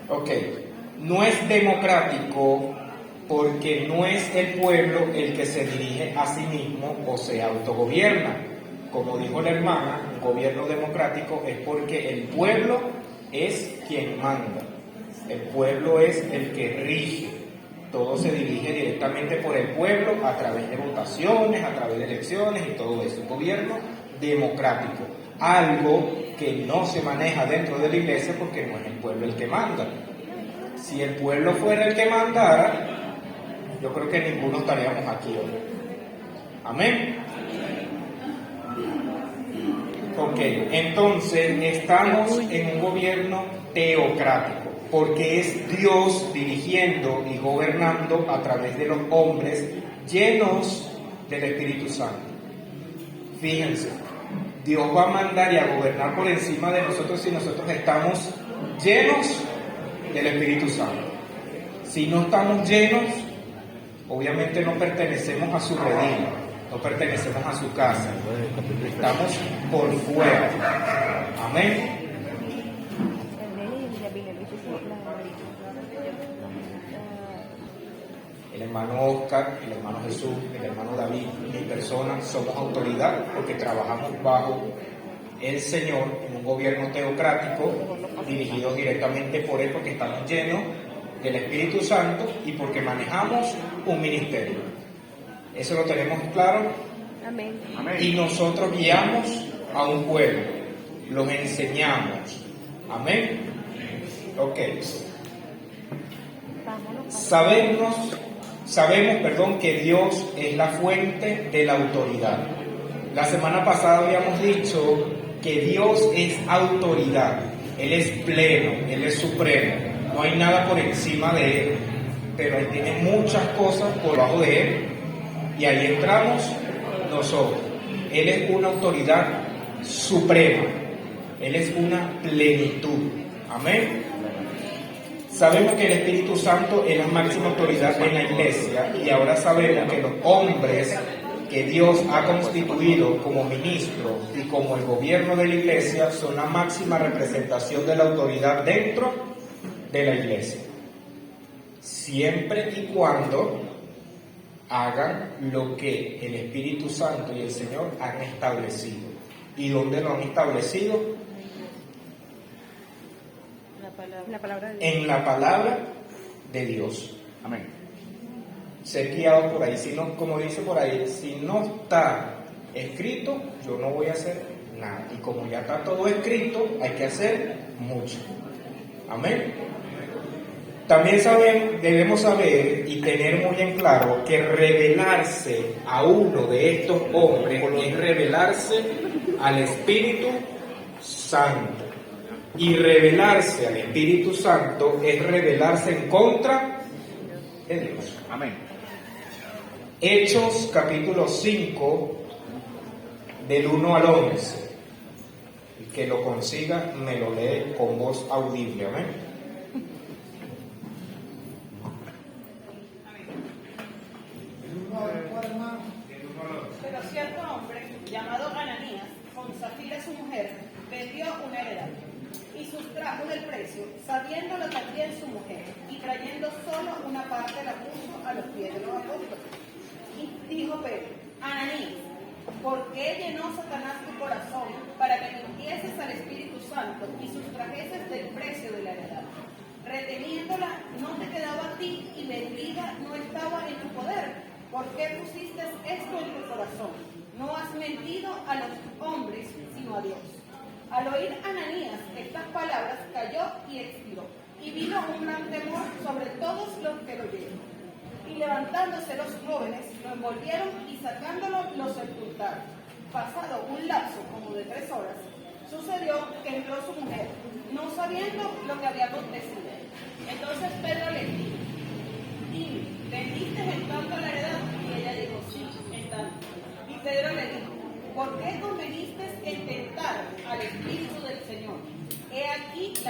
Ok, no es democrático porque no es el pueblo el que se dirige a sí mismo o se autogobierna. Como dijo la hermana, un gobierno democrático es porque el pueblo es quien manda, el pueblo es el que rige, todo se dirige directamente por el pueblo a través de votaciones, a través de elecciones y todo eso, un gobierno democrático, algo que no se maneja dentro de la iglesia porque no es el pueblo el que manda. Si el pueblo fuera el que mandara, yo creo que ninguno estaríamos aquí hoy. Amén. Ok, entonces estamos en un gobierno teocrático, porque es Dios dirigiendo y gobernando a través de los hombres llenos del Espíritu Santo. Fíjense, Dios va a mandar y a gobernar por encima de nosotros si nosotros estamos llenos del Espíritu Santo. Si no estamos llenos, obviamente no pertenecemos a su redil, no pertenecemos a su casa, estamos por fuera. Amén. El hermano Oscar, el hermano Jesús, el hermano David, mi persona, somos autoridad porque trabajamos bajo el Señor en un gobierno teocrático dirigido directamente por Él porque estamos llenos del Espíritu Santo y porque manejamos un ministerio. ¿Eso lo tenemos claro? Amén. Y nosotros guiamos a un pueblo, los enseñamos. Amén. Ok. Sabemos, que Dios es la fuente de la autoridad. La semana pasada habíamos dicho que Dios es autoridad, Él es pleno, Él es supremo, no hay nada por encima de Él, pero Él tiene muchas cosas por debajo de Él y ahí entramos nosotros. Él es una autoridad suprema, Él es una plenitud. Amén. Sabemos que el Espíritu Santo es la máxima autoridad en la iglesia y ahora sabemos que los hombres que Dios ha constituido como ministros y como el gobierno de la iglesia son la máxima representación de la autoridad dentro de la iglesia. Siempre y cuando hagan lo que el Espíritu Santo y el Señor han establecido. ¿Y dónde lo han establecido? La palabra de Dios. En la palabra de Dios. Amén. Ser guiado por ahí, si no, como dice por ahí, si no está escrito, yo no voy a hacer nada. Y como ya está todo escrito, hay que hacer mucho. Amén. También debemos saber y tener muy en claro que revelarse a uno de estos hombres es revelarse al Espíritu Santo. Y revelarse al Espíritu Santo es revelarse en contra de Dios. Amén. Hechos capítulo 5, del 1 al 11. El que lo consiga me lo lee con voz audible. Amén. Pero cierto hombre, llamado Ananías, con Zafira su mujer, vendió una heredad y sustrajo del precio, sabiéndolo también su mujer, y trayendo solo una parte la puso a los pies de los apóstoles. Y dijo Pedro: Ananías, ¿por qué llenó Satanás tu corazón para que mintieses al Espíritu Santo y sustrajeses del precio de la heredad? Reteniéndola no te quedaba a ti y vendida no estaba en tu poder. ¿Por qué pusiste esto en tu corazón? No has mentido a los hombres, sino a Dios. Al oír Ananías estas palabras, cayó y expiró. Y vino un gran temor sobre todos los que lo oyeron. Y levantándose los jóvenes, lo envolvieron y sacándolo, lo sepultaron. Pasado un lapso como de 3 horas, sucedió que entró su mujer, no sabiendo lo que había acontecido. Entonces Pedro le dijo: Dime, ¿vendiste en tanto la heredad? Y ella dijo: Sí, en tanto. Y Pedro le dijo: ¿por qué conveniste en tentar al Espíritu del Señor? He aquí a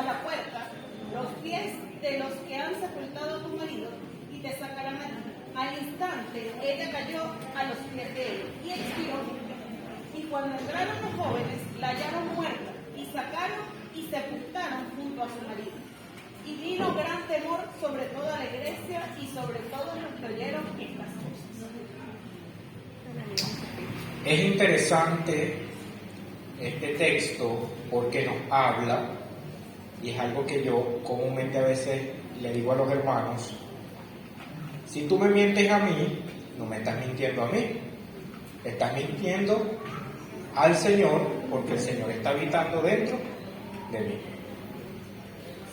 la puerta los pies de los que han sepultado a tu marido y te sacarán a ti. Al instante ella cayó a los pies de él y expiró. Y cuando entraron los jóvenes, la hallaron muerta y sacaron y sepultaron junto junto a su marido. Y vino gran temor sobre toda la iglesia y sobre todos los que oyeron estas cosas. Es interesante este texto porque nos habla, y es algo que yo comúnmente a veces le digo a los hermanos: si tú me mientes a mí, no me estás mintiendo a mí, estás mintiendo al Señor, porque el Señor está habitando dentro de mí.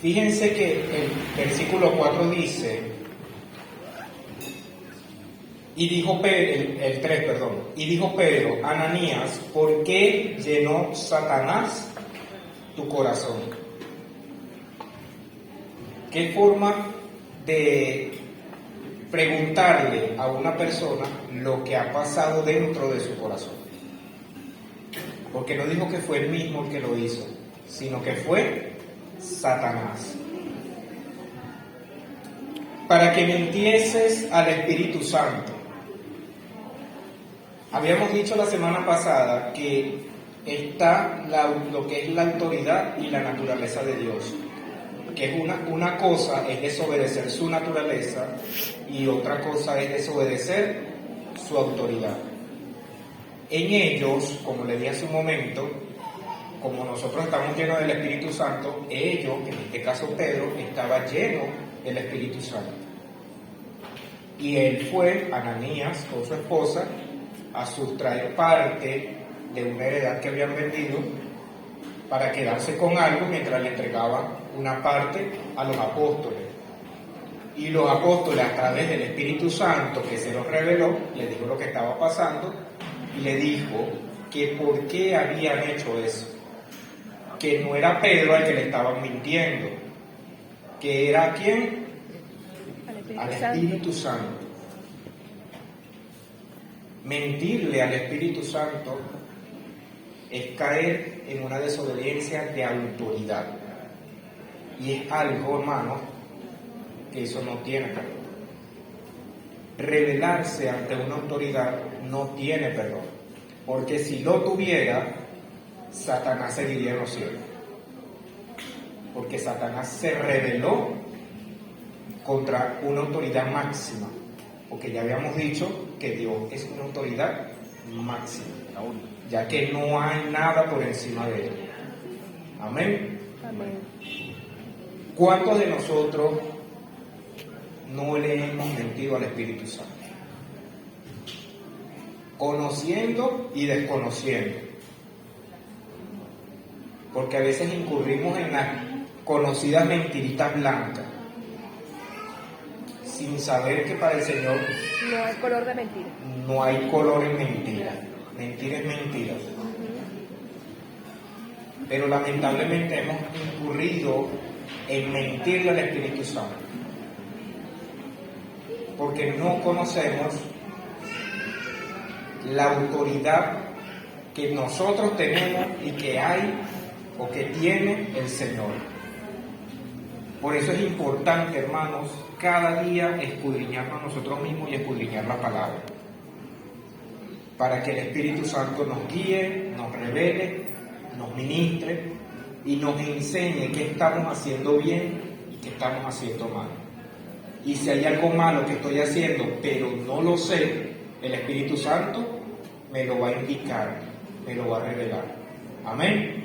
Fíjense que el versículo 4 dice, y dijo Pedro, el 3, perdón, y dijo Pedro: Ananías, ¿por qué llenó Satanás tu corazón? ¿Qué forma de preguntarle a una persona lo que ha pasado dentro de su corazón? Porque no dijo que fue él mismo el que lo hizo, sino que fue Satanás. Para que mintieses al Espíritu Santo. Habíamos dicho la semana pasada que está lo que es la autoridad y la naturaleza de Dios. Que es una cosa es desobedecer su naturaleza y otra cosa es desobedecer su autoridad. En ellos, como le dije hace un momento, como nosotros estamos llenos del Espíritu Santo, ellos, en este caso Pedro, estaba lleno del Espíritu Santo. Y él fue, Ananías, con su esposa, a sustraer parte de una heredad que habían vendido para quedarse con algo mientras le entregaban una parte a los apóstoles. Y los apóstoles, a través del Espíritu Santo que se los reveló, le dijo lo que estaba pasando y le dijo que por qué habían hecho eso, que no era Pedro al que le estaban mintiendo, que era ¿quién? Al Espíritu Santo. Mentirle al Espíritu Santo es caer en una desobediencia de autoridad. Y es algo, hermano, que eso no tiene perdón. Rebelarse ante una autoridad no tiene perdón. Porque si lo tuviera, Satanás seguiría en los cielos. Porque Satanás se rebeló contra una autoridad máxima. Porque ya habíamos dicho que Dios es una autoridad máxima, ya que no hay nada por encima de él. Amén. Amén. ¿Cuántos de nosotros no le hemos mentido al Espíritu Santo? Conociendo y desconociendo. Porque a veces incurrimos en las conocidas mentiritas blancas, sin saber que para el Señor no hay color de mentira. No hay color en mentira. Mentira es mentira. Pero lamentablemente hemos incurrido en mentirle al Espíritu Santo. Porque no conocemos la autoridad que nosotros tenemos y que hay o que tiene el Señor. Por eso es importante, hermanos, cada día escudriñarnos nosotros mismos y escudriñar la palabra, para que el Espíritu Santo nos guíe, nos revele, nos ministre y nos enseñe qué estamos haciendo bien y qué estamos haciendo mal. Y si hay algo malo que estoy haciendo pero no lo sé, el Espíritu Santo me lo va a indicar, me lo va a revelar. Amén.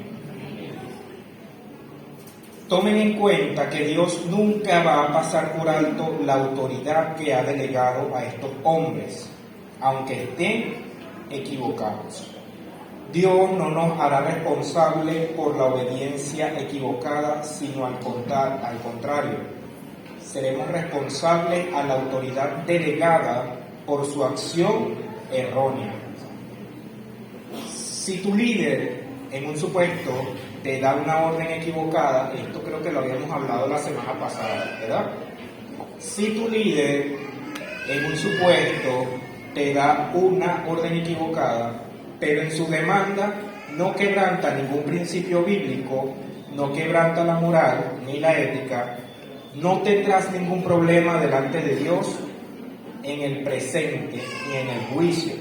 Tomen en cuenta que Dios nunca va a pasar por alto la autoridad que ha delegado a estos hombres, aunque estén equivocados. Dios no nos hará responsables por la obediencia equivocada, sino al contrario. Seremos responsables a la autoridad delegada por su acción errónea. Si tu líder, en un supuesto, te da una orden equivocada, esto creo que lo habíamos hablado la semana pasada, ¿verdad? Si tu líder, en un supuesto, te da una orden equivocada, pero en su demanda no quebranta ningún principio bíblico, no quebranta la moral ni la ética, no tendrás ningún problema delante de Dios en el presente ni en el juicio,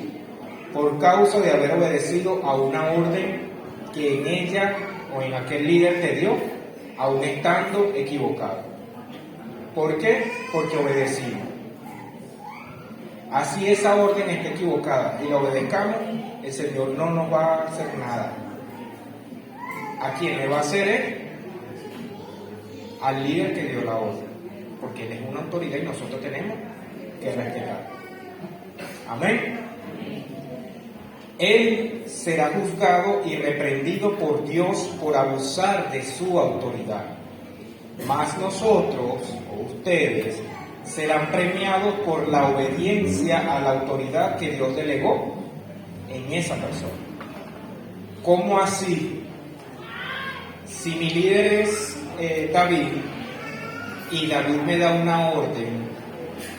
por causa de haber obedecido a una orden que en ella o en aquel líder te dio aun estando equivocado. ¿Por qué? Porque obedecimos. Así esa orden está equivocada y la obedezcamos, el Señor no nos va a hacer nada. ¿A quién le va a hacer es? Al líder que dio la orden, porque él es una autoridad y nosotros tenemos que respetar. Amén. Él será juzgado y reprendido por Dios por abusar de su autoridad. Mas nosotros, o ustedes, serán premiados por la obediencia a la autoridad que Dios delegó en esa persona. ¿Cómo así? Si mi líder es David y David me da una orden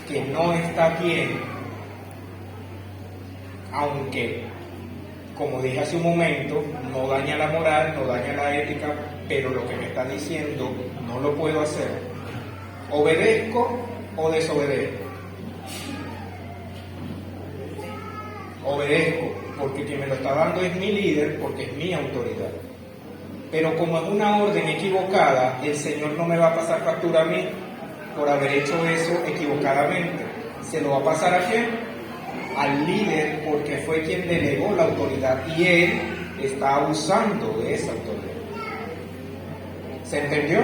que no está bien, aunque, como dije hace un momento, no daña la moral, no daña la ética, pero lo que me está diciendo no lo puedo hacer, ¿obedezco o desobedezco? Obedezco, porque quien me lo está dando es mi líder, porque es mi autoridad. Pero como es una orden equivocada, el Señor no me va a pasar factura a mí por haber hecho eso equivocadamente. ¿Se lo va a pasar a quién? Al líder, porque fue quien delegó la autoridad y él está abusando de esa autoridad. ¿Se entendió?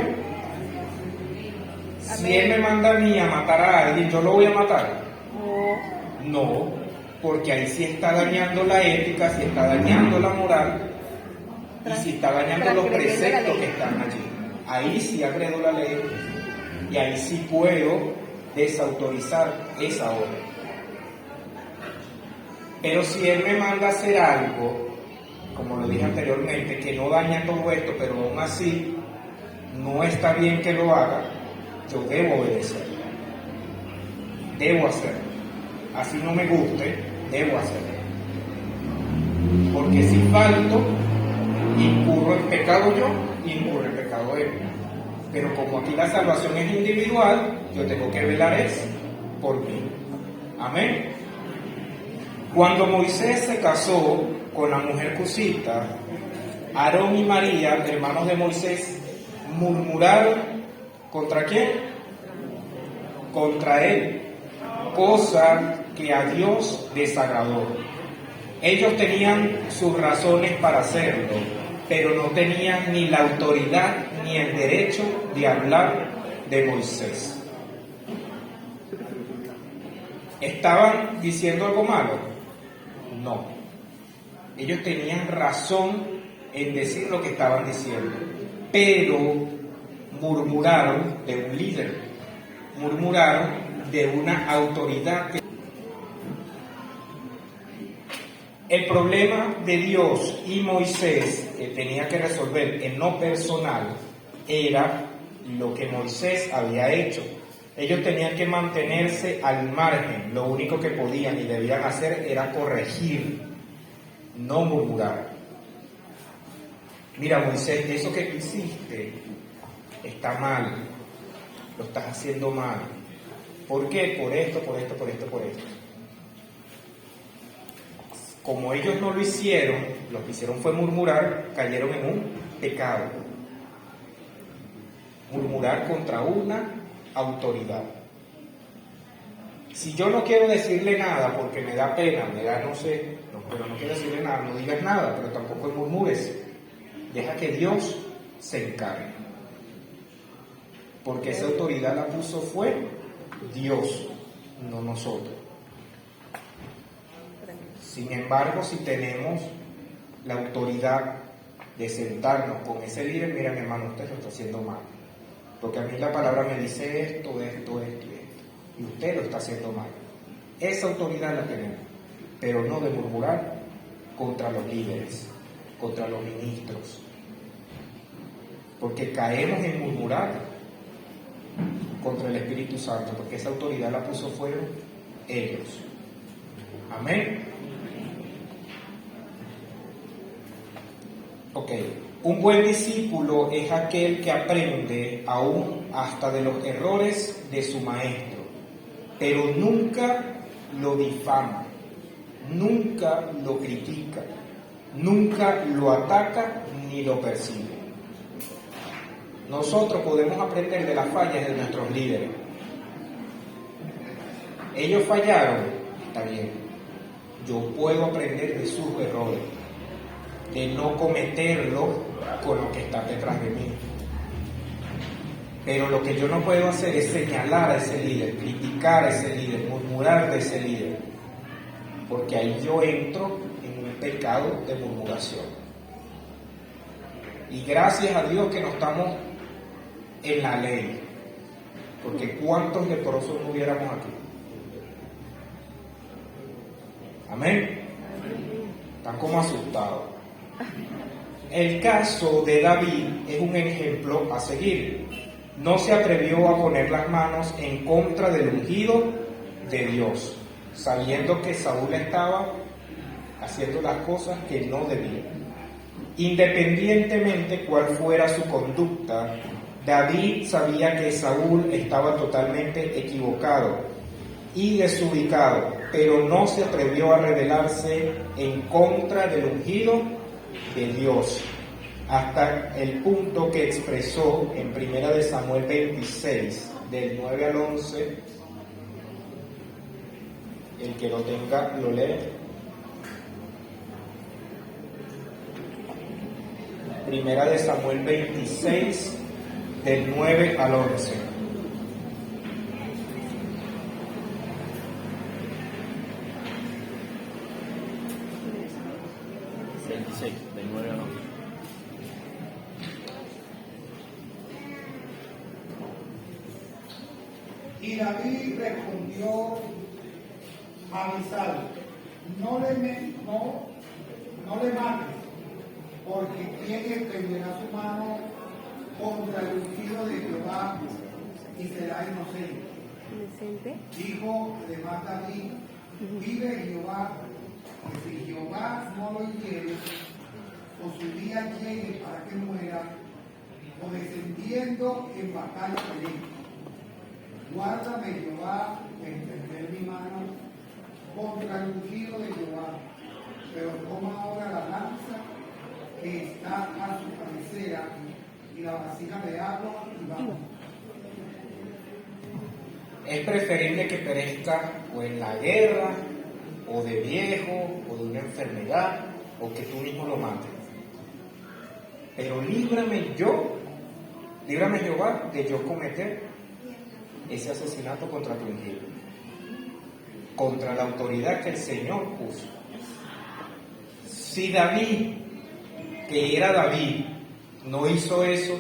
Si él me manda a mí a matar a alguien, ¿yo lo voy a matar? No, porque ahí sí está dañando la ética, sí está dañando la moral y sí está dañando los preceptos que están allí. Ahí sí agredo la ley y ahí sí puedo desautorizar esa orden. Pero si él me manda a hacer algo, como lo dije anteriormente, que no daña todo esto, pero aún así no está bien que lo haga, yo debo obedecer, debo hacerlo. Así no me guste, debo hacerlo. Porque si falto, incurro en pecado yo, incurro en pecado él. Pero como aquí la salvación es individual, yo tengo que velar eso por mí. Amén. Cuando Moisés se casó con la mujer cusita, Aarón y María, hermanos de Moisés, murmuraron ¿contra quién? Contra él, cosa que a Dios desagradó. Ellos tenían sus razones para hacerlo, pero no tenían ni la autoridad ni el derecho de hablar de Moisés. ¿Estaban diciendo algo malo? No. Ellos tenían razón en decir lo que estaban diciendo, pero murmuraron de un líder, murmuraron de una autoridad. El problema de Dios y Moisés que tenía que resolver en lo personal era lo que Moisés había hecho. Ellos tenían que mantenerse al margen, lo único que podían y debían hacer era corregir, no murmurar. Mira, Moisés, eso que tú hiciste está mal, lo estás haciendo mal. ¿Por qué? Por esto, por esto, por esto, por esto. Como ellos no lo hicieron, lo que hicieron fue murmurar, cayeron en un pecado. Murmurar contra una autoridad. Si yo no quiero decirle nada porque me da pena, me da no sé, pero no quiero decirle nada, no digas nada, pero tampoco murmures. Deja que Dios se encargue. Porque esa autoridad la puso fue Dios, no nosotros. Sin embargo, si tenemos la autoridad de sentarnos con ese líder, mira mi hermano, usted lo está haciendo mal. Porque a mí la palabra me dice esto, esto, esto y esto. Y usted lo está haciendo mal. Esa autoridad la tenemos, pero no de murmurar contra los líderes, contra los ministros. Porque caemos en murmurar contra el Espíritu Santo, porque esa autoridad la puso fueron ellos. Amén. Ok, un buen discípulo es aquel que aprende aún hasta de los errores de su maestro, pero nunca lo difama, nunca lo critica, nunca lo ataca ni lo persigue. Nosotros podemos aprender de las fallas de nuestros líderes. Ellos fallaron, está bien. Yo puedo aprender de sus errores, de no cometerlo con lo que está detrás de mí. Pero lo que yo no puedo hacer es señalar a ese líder, criticar a ese líder, murmurar de ese líder, porque ahí yo entro en un pecado de murmuración. Y gracias a Dios que no estamos en la ley, porque ¿cuántos leprosos no hubiéramos aquí? Amén. Están como asustados. El caso de David es un ejemplo a seguir. No se atrevió a poner las manos en contra del ungido de Dios, sabiendo que Saúl estaba haciendo las cosas que no debía. Independientemente cuál fuera su conducta, David sabía que Saúl estaba totalmente equivocado y desubicado, pero no se atrevió a rebelarse en contra del ungido de Dios, hasta el punto que expresó en 1 Samuel 26, del 9 al 11, el que lo tenga lo lee. 1 Samuel 26, del 9 al 11. Del 9 al 11. Y David respondió a Abisai: no le mates, porque ¿quién extenderá su mano contra el ungido de Jehová y será inocente? Dijo además David: vive Jehová, que si Jehová no lo hiciere, o su día llegue para que muera, o descendiendo en batalla pereque. Guárdame, Jehová, de extender mi mano contra el ungido de Jehová, pero toma ahora la lanza que está a su cabecera y la vasija de agua y vamos. Es preferible que perezca o en la guerra, o de viejo, o de una enfermedad, o que tú mismo lo mates. Pero líbrame Jehová, de yo cometer ese asesinato contra tu ungido, contra la autoridad que el Señor puso. Si David, que era David, no hizo eso,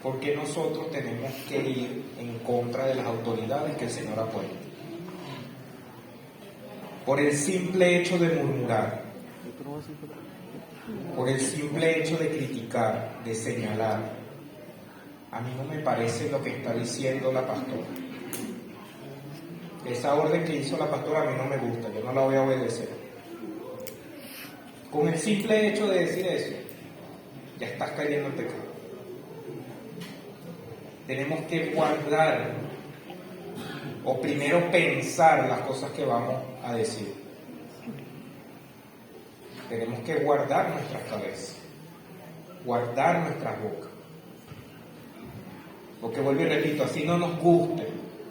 ¿por qué nosotros tenemos que ir en contra de las autoridades que el Señor ha puesto? Por el simple hecho de murmurar, por el simple hecho de criticar, de señalar. A mí no me parece lo que está diciendo la pastora. Esa orden que hizo la pastora a mí no me gusta, yo no la voy a obedecer. Con el simple hecho de decir eso, ya estás cayendo en pecado. Tenemos que guardar, o primero pensar las cosas que vamos a decir. Tenemos que guardar nuestras cabezas, guardar nuestras bocas. Porque vuelvo y repito, así no nos guste,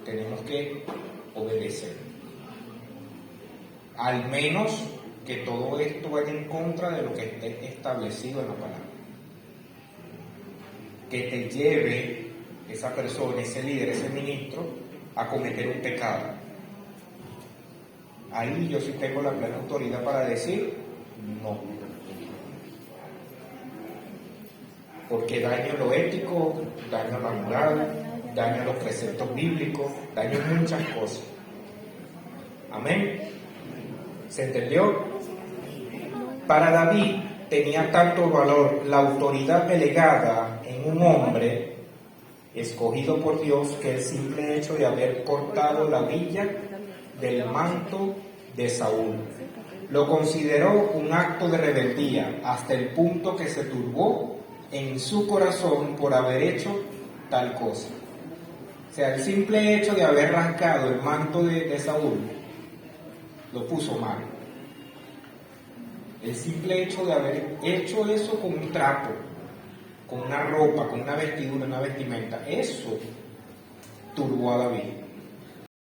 tenemos que obedecer. Al menos que todo esto vaya en contra de lo que esté establecido en la palabra. Que te lleve esa persona, ese líder, ese ministro, a cometer un pecado. Ahí yo sí tengo la plena autoridad para decir no. Porque daño lo ético, daño la moral, daño los preceptos bíblicos, daño muchas cosas. Amén. ¿Se entendió? Para David tenía tanto valor la autoridad delegada en un hombre escogido por Dios que el simple hecho de haber cortado la villa del manto de Saúl. Lo consideró un acto de rebeldía hasta el punto que se turbó en su corazón por haber hecho tal cosa. O sea, el simple hecho de haber rascado el manto de Saúl lo puso mal. El simple hecho de haber hecho eso con un trapo, con una ropa, con una vestidura, una vestimenta. Eso turbó a David.